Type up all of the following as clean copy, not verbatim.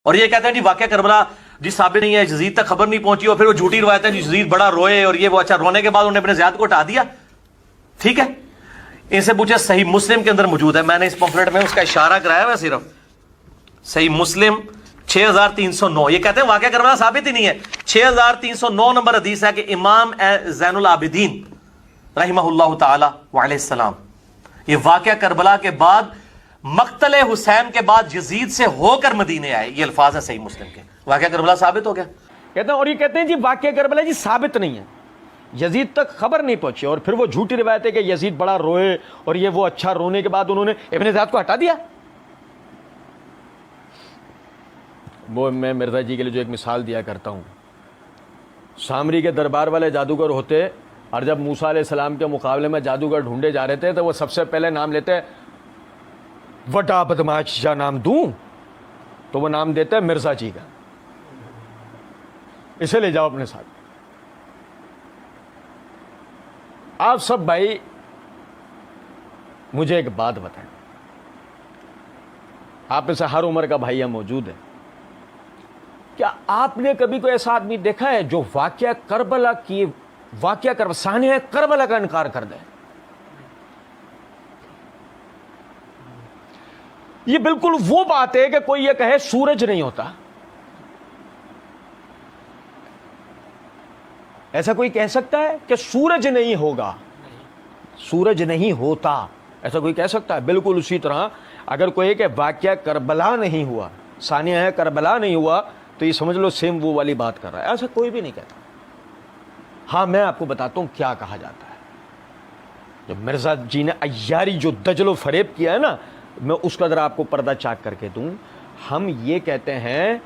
اور یہ کہتے ہیں جی واقعہ کربلا جی ثابت نہیں ہے، یزید تک خبر نہیں پہنچی، اور پھر وہ جھوٹی روایت ہے جی یزید بڑا روئے اور یہ وہ. اچھا رونے کے بعد انہوں نے اپنے زیاد کو ہٹا دیا. ٹھیک ہے، ان سے پوچھے صحیح مسلم کے اندر موجود ہے، میں نے اس پمفلٹ میں اس کا اشارہ کرایا ہوا صرف. صحیح مسلم 6309. یہ کہتے ہیں واقعہ کربلا ثابت ہی نہیں ہے. 6309 نمبر حدیث ہے کہ امام زین العابدین رحمہ اللہ تعالی وعلیہ السلام یہ واقعہ کربلا کے بعد مقتل حسین کے بعد یزید سے ہو کر مدینے آئے. یہ الفاظ ہے صحیح مسلم کے. واقعہ کربلا ثابت ہو گیا کہتے ہیں. اور یہ کہتے ہیں جی واقعہ کربلا جی ثابت نہیں ہے، یزید تک خبر نہیں پہنچی، اور پھر وہ جھوٹی روایت ہے کہ یزید بڑا روئے اور یہ وہ. اچھا رونے کے بعد انہوں نے ابن زیاد کو ہٹا دیا. وہ میں مرزا جی کے لیے جو ایک مثال دیا کرتا ہوں، سامری کے دربار والے جادوگر ہوتے، اور جب موسیٰ علیہ السلام کے مقابلے میں جادوگر ڈھونڈے جا رہے تھے تو وہ سب سے پہلے نام لیتے وڈا بدماش جا نام دوں، تو وہ نام دیتے مرزا جی کا، اسے لے جاؤ اپنے ساتھ. آپ سب بھائی مجھے ایک بات بتائیں، آپ میں سے ہر عمر کا بھائی موجود ہے، کیا آپ نے کبھی کوئی ایسا آدمی دیکھا ہے جو واقعہ کربلا ثانیہ کربلا کا انکار کر دے؟ یہ بالکل وہ بات ہے کہ کوئی یہ کہے سورج نہیں ہوتا. ایسا کوئی کہہ سکتا ہے کہ سورج نہیں ہوگا، سورج نہیں ہوتا؟ ایسا کوئی کہہ سکتا ہے؟ بالکل اسی طرح اگر کوئی کہ واقعہ کربلا نہیں ہوا، ثانیہ کربلا نہیں ہوا، تو یہ سمجھ لو سیم وہ والی بات کر رہا ہے. ایسا کوئی بھی نہیں کہتا. ہاں میں آپ کو بتاتا ہوں کیا کہا جاتا ہے. جب مرزا جی نے عیاری جو دجل و فریب کیا ہے نا، میں اس کا ذرا آپ کو پردہ چاک کر کے دوں. ہم یہ کہتے ہیں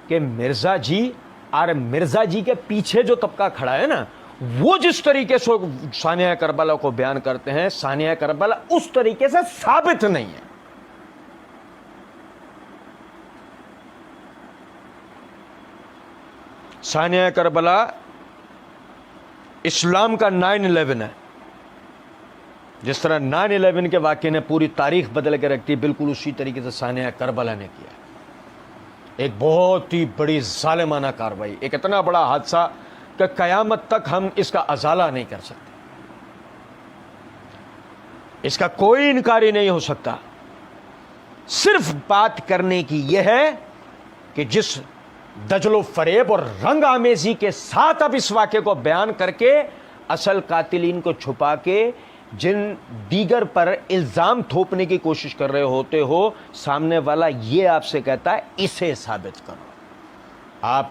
کہ مرزا جی اور مرزا جی کے پیچھے جو طبقہ کھڑا ہے نا، وہ جس طریقے سے ثانیہ کربلا کو بیان کرتے ہیں، ثانیہ کربلا اس طریقے سے ثابت نہیں ہے. ثانیہ کربلا اسلام کا 9/11 ہے. جس طرح 9/11 کے واقعے نے پوری تاریخ بدل کے رکھ دی، بالکل اسی طریقے سے ثانیہ کربلا نے کیا. ایک بہت ہی بڑی ظالمانہ کارروائی، ایک اتنا بڑا حادثہ کہ قیامت تک ہم اس کا ازالہ نہیں کر سکتے. اس کا کوئی انکار نہیں ہو سکتا. صرف بات کرنے کی یہ ہے کہ جس دجل و فریب اور رنگ آمیزی کے ساتھ اب اس واقعے کو بیان کر کے اصل قاتلین کو چھپا کے جن دیگر پر الزام تھوپنے کی کوشش کر رہے ہوتے ہو، سامنے والا یہ آپ سے کہتا ہے اسے ثابت کرو. آپ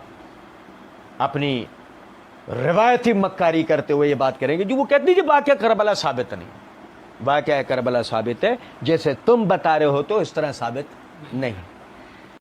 اپنی روایتی مکاری کرتے ہوئے یہ بات کریں گے جو وہ کہتے ہیں کہ واقعہ کربلا ثابت نہیں. واقعہ کربلا ثابت ہے، جیسے تم بتا رہے ہو تو اس طرح ثابت نہیں.